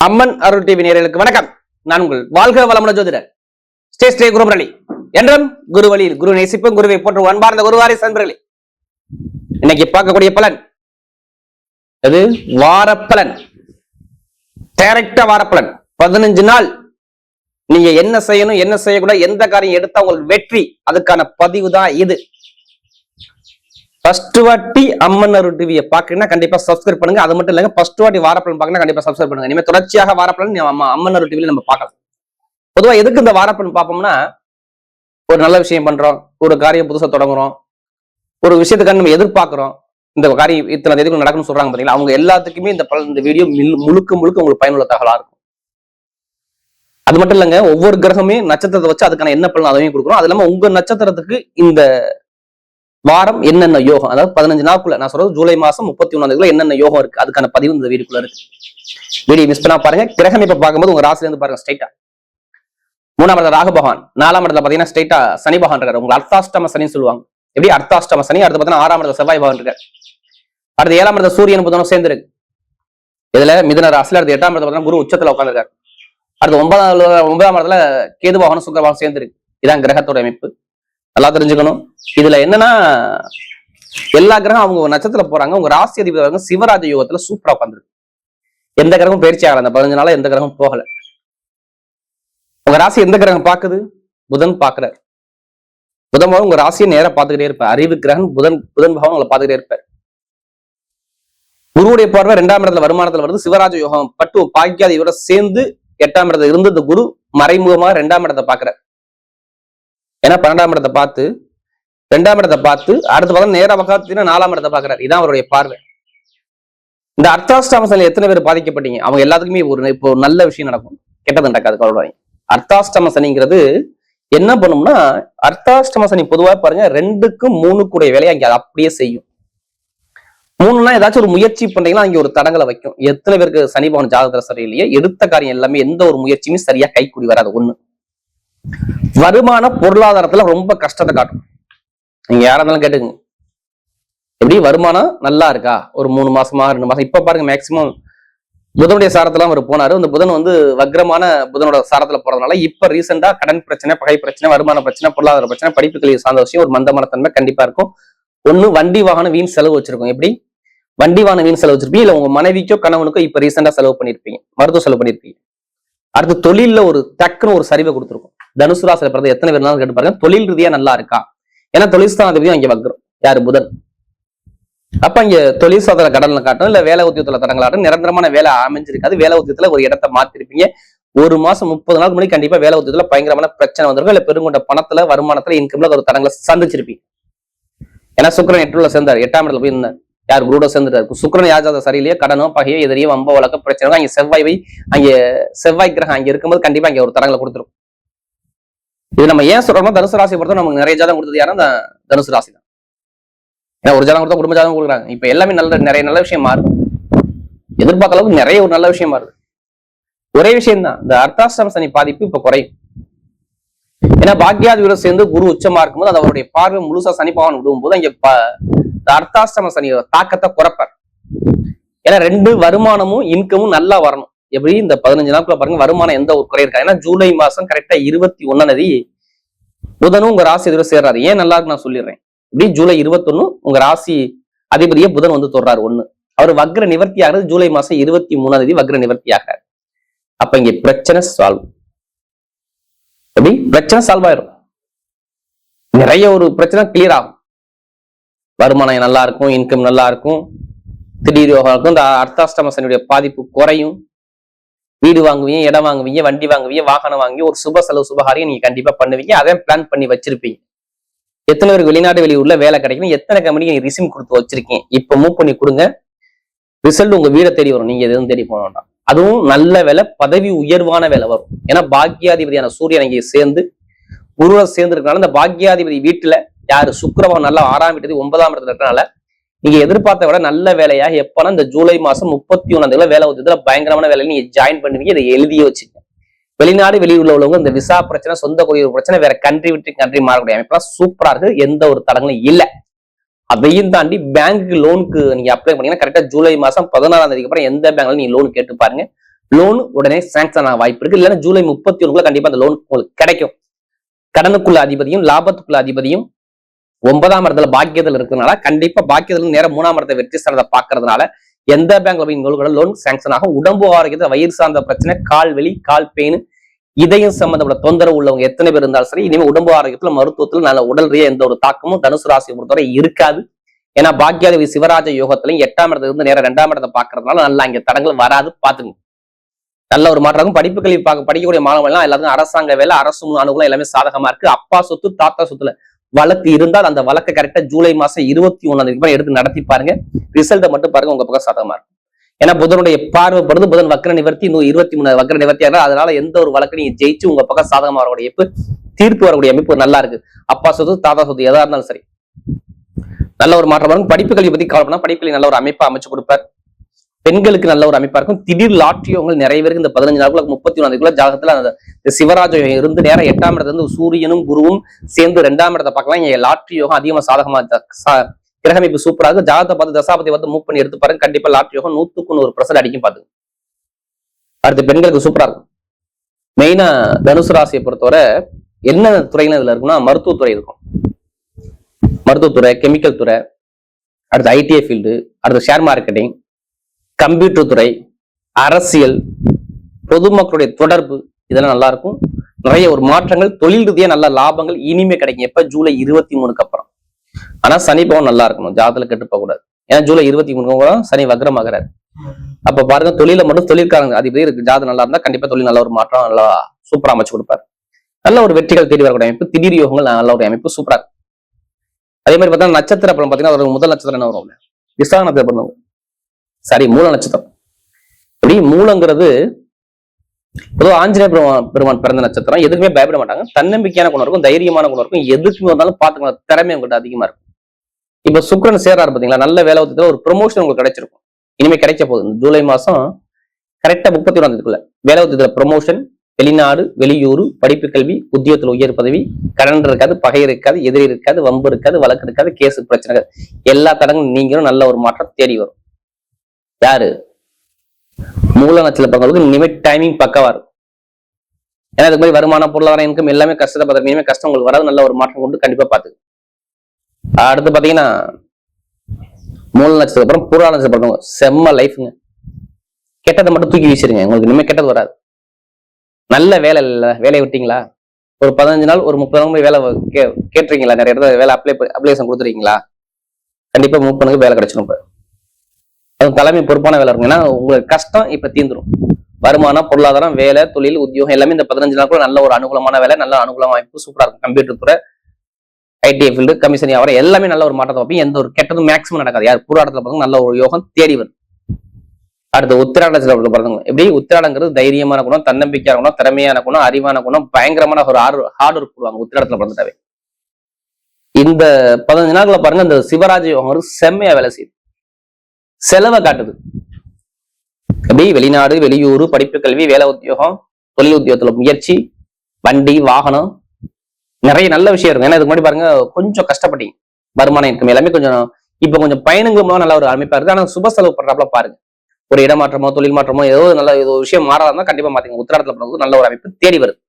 அம்மன் அருள் TV நேயர்களுக்கு வணக்கம். நான் உங்கள் வாழ்க வளமுடன் ஜோதிடர் ஸ்ரீ குருமுரளி. என்றும் குரு வழியில் குரு நேசிப்பும் குருவை போன்ற அன்பார்ந்த குருவாரி சன்பர்களே, இன்னைக்கு பார்க்கக்கூடிய பலன் அது வாரப்பலன். டைரக்டா வாரப்பலன். 15 நாள் நீங்க என்ன செய்யணும் என்ன செய்யக்கூடாது, எந்த காரியம் எடுத்தா உங்களுக்கு வெற்றி, அதுக்கான பதிவு தான் இது. ஃபர்ஸ்ட் வாட்டி அம்மன் அருள் டிவியை பாக்குறீங்கன்னா கண்டிப்பா சப்ஸ்கிரைப் பண்ணுங்க. அது மட்டும் இல்லைங்க, ஃபர்ஸ்ட் வாட்டி வாரப்பலன் பாக்கணும் கண்டிப்பா சப்ஸ்கிரைப் பண்ணுங்க. இனிமே தொடர்ச்சியாக வாரப்பலன் அம்மன் அருள் டிவியில நம்ம பார்க்கலாம். பொதுவா எதுக்கு இந்த வாரப்பலன் பார்ப்போம்னா, ஒரு நல்ல விஷயம் பண்றோம், ஒரு காரியம் புதுசா தொடங்குறோம், ஒரு விஷயத்துக்காக நம்ம எதிர்பார்க்கிறோம், இந்த காரியம் இத்தனை தேதிக்குள்ள நடக்கும்னு சொல்றாங்க பாத்தீங்களா, அவங்க எல்லாத்துக்குமே இந்த வீடியோ முழுக்க உங்களுக்கு பயனுள்ள தகவலா இருக்கும். அது மட்டும் இல்லைங்க, ஒவ்வொரு கிரகமே நட்சத்திரத்தை வச்சு அதுக்கான என்ன பலன் அதையும் கொடுக்குறோம். அது இல்லாம உங்க நட்சத்திரத்துக்கு இந்த வாரம் என்னென்ன யோகம், அதாவது 15 நாளுக்குள்ள, நான் சொல்றது ஜூலை மாசம் 31 என்னென்ன யோகம் இருக்கு அதுக்கான பதிவு இந்த வீடியோக்குள்ள இருக்கு. வீடியோ மிஸ் பண்ணா பாருங்க. கிரகம் இப்ப பார்க்கும்போது உங்க ராசில இருந்து பாருங்க ஸ்ட்ரைட்டா 3ஆம் இடத்துல ராகு பகவான், 4ஆம் இடத்துல பாத்தீங்கன்னா ஸ்ட்ரைட்டா சனி பகவான் இருக்காரு. உங்க அர்த்தாஷ்டம சனின்னு சொல்லுவாங்க. எப்படி அர்த்தாஷ்டம சனி. அடுத்து பாத்தீங்கன்னா 6ஆம் இடத்துல செவ்வாய் பகவான் இருக்காரு. அடுத்து 7ஆம் இடத்துல சூரியன் புதனும் சேர்ந்து இருக்கு. இதுல மிதுன ராசில அடுத்து 8ஆம் இடத்துல பாத்தீங்கன்னா குரு உச்சத்துல உட்காந்துருக்காரு. அடுத்து 9ஆம் இடத்துல கேது பகவானும் சுக்கிர பகவானும் சேர்ந்து இருக்கு. இதான் கிரகத்தோட அமைப்பு. நல்லா தெரிஞ்சுக்கணும். இதுல என்னன்னா, எல்லா கிரகம் அவங்க நட்சத்திரத்துல போறாங்க. உங்க ராசி அதிபதி சிவராஜ யோகத்துல சூப்பரா உட்காந்துருக்கு. எந்த கிரகம் பயிற்சி ஆகல அந்த 15 நாளா, எந்த கிரகம் போகல. உங்க ராசி எந்த கிரகம் பாக்குது? புதன் பாக்குறாரு. புதன் பகவான் உங்க ராசியை நேரம் பார்த்துக்கிட்டே இருப்பார். அறிவு கிரகம் புதன் பகவான் உங்களை பார்த்துக்கிட்டே இருப்பார். குருவுடைய பார்வை 2ஆம் இடத்துல வருமானத்துல வருது. சிவராஜ யோகம் பட்டு பாக்கியாதியோட சேர்ந்து 8ஆம் இடத்துல இருந்து இந்த குரு மறைமுகமா 2ஆம் இடத்தை பாக்குறாரு. ஏன்னா 12ஆம் இடத்தை பார்த்து 2ஆம் இடத்தை பார்த்து அடுத்து பார்த்தா நேர பக்கத்துல 4ஆம் இடத்தை பாக்குறாரு. இதான் அவருடைய பார்வை. இந்த அர்த்தாஷ்டம சனி எத்தனை பேர் பாதிக்கப்பட்டீங்க? அவங்க எல்லாத்துக்குமே இப்போ நல்ல விஷயம் நடக்கும், கெட்டது நடக்காது. கவலை. அர்த்தாஷ்டம சனிங்கிறது என்ன பண்ணும்னா, அர்த்தாஷ்டம சனி பொதுவா பாருங்க 2க்கும் 3 வேலையை அங்க அப்படியே செய்யும். 3னா ஏதாச்சும் ஒரு முயற்சி பண்றீங்கன்னா அங்க ஒரு தடங்களை வைக்கும். எத்தனை பேருக்கு சனி பகவான் ஜாதகத்துல சரியில்லையே, எடுத்த காரியம் எல்லாமே எந்த ஒரு முயற்சியுமே சரியா கைக்கூடி வராது. ஒண்ணு, வருமான பொருளாதாரத்துல ரொம்ப கஷ்டத்தை காட்டும். நீங்க யாரா இருந்தாலும் கேட்டுங்க, எப்படி வருமானம் நல்லா இருக்கா ஒரு 3 மாசமா 2 மாசம். இப்ப பாருங்க, மேக்சிமம் புதனுடைய சாரத்துல அவர் போனாரு. இந்த புதன் வக்ரமான புதனோட சாரத்துல போறதுனால இப்ப ரீசெண்டா கடன் பிரச்சனை, பகை பிரச்சனை, வருமான பிரச்சனை, பொருளாதார பிரச்சனை, படிப்புகளை சார்ந்த விஷயம், ஒரு மந்தமான தன்மை கண்டிப்பா இருக்கும். ஒண்ணு, வண்டி வாகனம் வீண் செலவு வச்சிருக்கோம். எப்படி வண்டி வாகனம் வீண் செலவு வச்சிருப்பீங்க, இல்ல உங்க மனைவிக்கோ கணவனுக்கோ இப்ப ரீசெண்டா செலவு பண்ணிருப்பீங்க, மருத்துவ செலவு பண்ணிருப்பீங்க. அடுத்து தொழில ஒரு டக்குன்னு ஒரு சரிவை கொடுத்துருக்கும். தனுசு ராசியில பிறந்த எத்தனை பேர் கேட்டு பாருங்க, தொழில் ரீதியா நல்லா இருக்கா? ஏன்னா தொழில் ஸ்தானாதிபதியும் அங்க வக்ரம். யாரு? புதன். அப்ப இங்க தொழில் சாதனை கடன்ல காட்டும், இல்ல வேலை உத்தியத்துல தடங்களாட்டும். நிரந்தரமான வேலை அமைஞ்சிருக்காது. வேலை உத்தியத்துல ஒரு இடத்தை மாத்திருப்பீங்க. ஒரு மாசம் 30 நாளுக்கு முன்னாடி கண்டிப்பா வேலை உத்தியத்துல பயங்கரமான பிரச்சனை வந்திருக்கும். இல்ல பெருங்கொண்ட பணத்துல, வருமானத்துல, இன்கம்ல ஒரு தடங்களை சந்திச்சிருப்பீங்க. ஏன்னா சுக்கிரன் 8ல சேர்ந்தாரு, 8ஆம் இடத்துல போய் இருந்தார். யார்? குருட சேர்ந்துட்டாரு. சுக்கிரன் யாஜாத சரியில்லையே, கடனோ பகையோ எதிரியோ வம்ப வழக்க பிரச்சனை. அங்க செவ்வாய் கிரகம் அங்க இருக்கும்போது கண்டிப்பா அங்க ஒரு தடங்களை கொடுத்துரும். இது நம்ம ஏன் சொல்றோம்னா, தனுசு ராசி பொறுத்த நமக்கு நிறைய ஜாதகம் கொடுத்தது யாரும் தனுசு ராசி தான். ஏன்னா ஒரு ஜாதகம் கொடுத்தா குடும்ப ஜாதகம் கொடுக்குறாங்க. இப்ப எல்லாமே நிறைய நல்ல விஷயம் மாறுது. எதிர்பார்க்க அளவுக்கு நிறைய ஒரு நல்ல விஷயம் மாறுது. ஒரே விஷயம் தான், இந்த அர்த்தாஷ்டம சனி பாதிப்பு இப்ப குறையும். ஏன்னா பாக்கியாதியோட சேர்ந்து குரு உச்சமா இருக்கும்போது அது அவருடைய பார்வை முழுசா சனி பகவான் விடுவும் போது அங்க அர்த்தாஷ்டம சனியோட தாக்கத்தை குறைப்பார். ஏன்னா 2 வருமானமும் இன்கமும் நல்லா வரணும். எப்படி இந்த 15 நாட்குள்ள பாருங்க, வருமானம் எந்த ஒரு குறை இருக்கா? ஏன்னா ஜூலை மாசம் கரெக்டா 21 புதனும் உங்க ராசி அதிபதி சேர்றாரு. ஏன் நல்லா இருக்கு நான் சொல்லிடுறேன். இப்படி ஜூலை 21 உங்க ராசி அதிபதியை புதன் தொடுறாரு. 1, அவர் வக்ர நிவர்த்தி ஆகிறது ஜூலை மாசம் 23 வக்ர நிவர்த்தி ஆகிறார். அப்ப இங்க பிரச்சனை சால்வ். எப்படி பிரச்சனை சால்வ் ஆயிரும். நிறைய ஒரு பிரச்சனை கிளியர் ஆகும். வருமானம் நல்லா இருக்கும், இன்கம் நல்லா இருக்கும், திடீர் யோகம் இருக்கும். இந்த அர்த்தாஷ்டம சனியுடைய பாதிப்பு குறையும். வீடு வாங்குவீங்க, இடம் வாங்குவீங்க, வண்டி வாங்குவீங்க, வாகனம் வாங்கி ஒரு சுப செலவு சுபகாரியம் நீங்க கண்டிப்பா பண்ணுவீங்க. அதான் பிளான் பண்ணி வச்சிருப்பீங்க. எத்தனை பேருக்கு வெளிநாடு வெளியூர்ல வேலை கிடைக்கணும், எத்தனை கம்பெனிக்கு நீங்க ரிசிம் கொடுத்து வச்சிருக்கீங்க, இப்ப மூவ் பண்ணி கொடுங்க. ரிசல்ட் உங்க வீடை தேடி வரும். நீங்க எதுவும் தேடி போக வேண்டாம். அதுவும் நல்ல வேலை, பதவி உயர்வான வேலை வரும். ஏன்னா பாக்கியாதிபதியான சூரியன் இங்கே சேர்ந்து குருவை சேர்ந்து இருக்கனால இந்த பாக்கியாதிபதி வீட்டுல யாரு? சுக்கிரபகவான் நல்லா 6ஆம் வீட்டு 9ஆம் இடத்துல இருக்கனால நீங்க எதிர்பார்த்த விட நல்ல வேலையாக எப்பனா இந்த ஜூலை மாசம் 31 வேலை உத்தியத்துல பயங்கரமான வேலையை நீங்க ஜாயின் பண்ணுவீங்க. இதை எழுதியே வச்சுக்கோங்க. வெளிநாடு வெளியூர்ல உள்ளவங்க இந்த விசா பிரச்சனை, சொந்த குடியுரிமை பிரச்சனை, வேற கண்ட்ரி விட்டு கண்ட்ரி மாறக்கூடிய அமைப்பெல்லாம் சூப்பரா இருக்கு. எந்த ஒரு தடங்களும் இல்ல. அதையும் தாண்டி பேங்க்கு லோனுக்கு நீங்க அப்ளை பண்ணீங்கன்னா கரெக்டா ஜூலை மாசம் 16ஆம் தேதிக்கு அப்புறம் எந்த பேங்க்ல நீங்க லோன் கேட்டு பாருங்க. லோன் உடனே சாங்ஷன் ஆக வாய்ப்பு இருக்கு. இல்லைன்னா ஜூலை 31 கண்டிப்பா அந்த லோன் உங்களுக்கு கிடைக்கும். கடனுக்குள்ள அதிபதியும் லாபத்துக்குள்ள அதிபதியும் 9ஆம் இடத்துல பாக்கியத்தில் இருக்கிறதுனால கண்டிப்பா பாக்கியத்துல நேரம் 3ஆம் இடத்தை வெற்றி ஸ்தானத்தை பாக்குறதுனால எந்த பேங்க்ல போய் உங்களுக்கு லோன் சாங்ஷன் ஆகும். உடம்பு ஆரோக்கியத்தை, வயிறு சார்ந்த பிரச்சனை, கால் வெளி, கால் பெயின், இதயம் சம்பந்தப்பட்ட தொந்தரவு உள்ளவங்க எத்தனை பேர் இருந்தாலும் சரி, இனிமே உடம்பு ஆரோக்கியத்துல, மருத்துவத்துல நல்ல உடல் ரீதியா எந்த ஒரு தாக்கமும் தனுசு ராசியை பொறுத்தவரை இருக்காது. ஏன்னா பாக்கியாதிபதி சிவராஜ யோகத்திலையும் 8ஆம் இடத்துல இருந்து நேரம் 2ஆம் இடத்தை பாக்குறதுனால நல்லா இங்க தடங்கள் வராது. பாத்துங்க, நல்ல ஒரு மாற்றம். படிப்பு கல்வி படிக்கக்கூடிய மாணவர்கள் எல்லாம் எல்லாத்துக்கும் அரசாங்க வேலை, அரசு அனுகூலம் எல்லாமே சாதகமா இருக்கு. அப்பா சொத்து, தாத்தா சொத்துல வழக்கு இருந்தால் அந்த வழக்கை கரெக்டா ஜூலை மாசம் 21ஆம் தேதி எடுத்து நடத்தி பாருங்க. ரிசல்ட்டை மட்டும் பாருங்க, உங்க பக்கம் சாதகமா இருக்கும். ஏன்னா புதனுடைய பார்வைப்படுது, புதன் வக்ர நிவர்த்தி, 23 வக்ர நிவர்த்தி ஆகும். அதனால எந்த ஒரு வழக்கு நீங்க ஜெயிச்சு உங்க பக்கம் சாதகமா வரக்கூடிய அமைப்பு, தீர்ப்பு வரக்கூடிய அமைப்பு நல்லா இருக்கு. அப்பா சொத்து, தாத்தா சொத்து எதா இருந்தாலும் சரி நல்ல ஒரு மாற்றம் வரும். படிப்பு கல்வி பத்தி கவலைப்படா, படிப்பு கல்வி நல்ல ஒரு அமைப்பா அமைச்சு கொடுப்பார். பெண்களுக்கு நல்ல ஒரு அமைப்பா இருக்கும். திடீர் லாட்ரியோங்கள் நிறைய பேருக்கு இந்த 15 நாளுக்குள்ள 31ஆம் தேதிக்குள்ள ஜாதகத்துல அந்த சிவராஜ யோகம் இருந்து நேரம் 8ஆம் இடத்துல இருந்து சூரியனும் குருவும் சேர்ந்து 2ஆம் இடத்தை பார்க்கலாம். இங்க லாட்ரி யோகம் அதிகமா சாதகமா கிரகமைப்பு சூப்பரா இருக்கு. ஜாதகத்தை பார்த்து தசாபதி வந்து மூவ் பண்ணி எடுத்து பாருங்க. கண்டிப்பா லாட்ரி யோகம் 100% அடிக்கும். பாத்து அடுத்து பெண்களுக்கு சூப்பரா இருக்கும். மெயினா தனுசு ராசியை பொறுத்தவரை என்ன துறையில இதுல இருக்குன்னா மருத்துவத்துறை இருக்கும். மருத்துவத்துறை, கெமிக்கல் துறை, அடுத்து ஐடிஐ ஃபீல்டு, அடுத்து ஷேர் மார்க்கெட்டிங், கம்ப்யூட்டர் துறை, அரசியல், பொதுமக்களுடைய தொடர்பு, இதெல்லாம் நல்லா இருக்கும். நிறைய ஒரு மாற்றங்கள், தொழில் ரீதியா நல்ல லாபங்கள் இனிமே கிடைக்கும். எப்ப ஜூலை 23க்கு அப்புறம். ஆனா சனி பவன் நல்லா இருக்கணும், ஜாதத்துல கெட்டு போக கூடாது. ஏன்னா ஜூலை 23 சனி வக்ரமாகிறாரு. அப்ப பாருங்க, தொழில மட்டும் தொழிற்காரங்க அதிபதி இருக்கு, ஜாதகம் நல்லா இருந்தா கண்டிப்பா தொழில் நல்ல ஒரு மாற்றம் நல்லா சூப்பரா அமைச்சு கொடுப்பாரு. நல்ல ஒரு வெற்றிகள் தேடி வரக்கூடிய அமைப்பு, திடீர் யோகங்கள் நல்ல ஒரு அமைப்பு சூப்பரா இருக்கு. அதே மாதிரி பார்த்தா நட்சத்திர பலம் பாத்தீங்கன்னா ஒரு முதல் நட்சத்திரம் என்ன வரும், விசாக நட்சத்திரம், சரி மூல நட்சத்திரம். இப்படி மூலங்கிறது பொதுவாக ஆஞ்சநேய பெருமான் பிறந்த நட்சத்திரம். எதுக்குமே பயப்பட மாட்டாங்க, தன்னம்பிக்கையான குணம் இருக்கும், தைரியமான குணம் இருக்கும், எதுக்குமே வந்தாலும் பாத்துக்கலாம், திறமை உங்கள்கிட்ட அதிகமா இருக்கும். இப்ப சுக்கிரன் சேராரு பாத்தீங்களா, நல்ல வேலை உத்தியத்துல ஒரு ப்ரொமோஷன் உங்களுக்கு கிடைச்சிருக்கும். இனிமே கிடைக்க போகுது ஜூலை மாசம் கரெக்டா 31ஆம் தேதிக்குள்ள வேலை உத்தியத்துல ப்ரொமோஷன், வெளிநாடு, வெளியூர், படிப்பு கல்வி, உத்தியோகத்துல உயர் பதவி, கடன் இருக்காது, பகை இருக்காது, எதிரி இருக்காது, வம்பு இருக்காது, வழக்கு இருக்காது, கேஸ் பிரச்சனை இருக்காது, எல்லா தடங்களும் நீங்களும் நல்ல ஒரு மாற்றம் தேடி வரும். யாரு மூல நட்சத்திரங்களுக்கு இனிமே டைமிங் பக்கவா இருக்கும். ஏன்னா அதுக்கு மாதிரி வருமானம், பொருளாதார இன்கம் எல்லாமே கஷ்டத்தை பார்த்து இனிமே கஷ்டம் உங்களுக்கு வராது. நல்ல ஒரு மாற்றம் கொண்டு கண்டிப்பா பாத்துக்கு. அடுத்து பாத்தீங்கன்னா மூல நட்சத்திரம் அப்புறம் பூரா நட்சத்திரம் செம்ம லைஃப்ங்க. கெட்டதை மட்டும் தூக்கி வீசிருங்க, உங்களுக்கு இனிமே கெட்டது வராது. நல்ல வேலை இல்ல, வேலையை விட்டீங்களா, ஒரு 15 நாள் ஒரு 30 நாள் வேலை கேட்டுறீங்களா, நிறைய இடத்துல வேலை அப்ளிகேஷன் கொடுத்துருக்கீங்களா, கண்டிப்பா மூவ் பண்ணுங்க, வேலை கிடைச்சிடும். அது தலைமை பொறுப்பான வேலை இருக்கும். ஏன்னா உங்களுக்கு கஷ்டம் இப்ப தீந்துரும். வருமானம், பொருளாதாரம், வேலை, தொழில், உத்தியோகம் எல்லாமே இந்த 15 நாட்கள் நல்ல ஒரு அனுகூலமான வேலை, நல்ல அனுகூலமான வாய்ப்பு சூப்பரா இருக்கும். கம்ப்யூட்டர் துறை, ஐடிஐ ஃபீல்டு, கமிஷன் வியாபாரம் எல்லாமே நல்ல ஒரு மாற்றத்தை வைப்பீங்க. எந்த ஒரு கெட்டதும் மேக்ஸிமம் நடக்காது. யார் பூராடத்துல பாருங்க நல்ல ஒரு யோகம் தேடி வரும். அடுத்து உத்திராட பாருங்க, எப்படி உத்திராடங்கிறது தைரியமான குணம், தன்னம்பிக்கையான குணம், திறமையான குணம், அறிவான குணம், பயங்கரமான ஒரு ஹார்ட் ஒர்க் போடுவாங்க உத்திராடத்துல பிறந்துட்டாவே. இந்த 15 நாட்களை பாருங்க, இந்த சிவராஜ யோகம் செம்மையா வேலை செய்யுது, செலவை காட்டுது. அப்படி வெளிநாடு, வெளியூர், படிப்பு கல்வி, வேலை உத்தியோகம், தொழில் உத்தியோகத்துல முயற்சி, வண்டி, வாகனம், நிறைய நல்ல விஷயம் இருக்கும். ஏன்னா இதுக்கு முன்னாடி பாருங்க கொஞ்சம் கஷ்டப்பட்டீங்க, வருமானம் இருக்கும் எல்லாமே கொஞ்சம் இப்ப கொஞ்சம் பயணங்களும் நல்ல ஒரு அமைப்பா இருக்கு. ஆனா சுப செலவு பண்றாப்புல பாருங்க, ஒரு இடமாற்றமோ தொழில் மாற்றமோ ஏதோ நல்ல ஏதோ விஷயம் மாறாதான் கண்டிப்பா மாத்தீங்க. உத்திராடத்துல நல்ல ஒரு அமைப்பு தேடி வருது.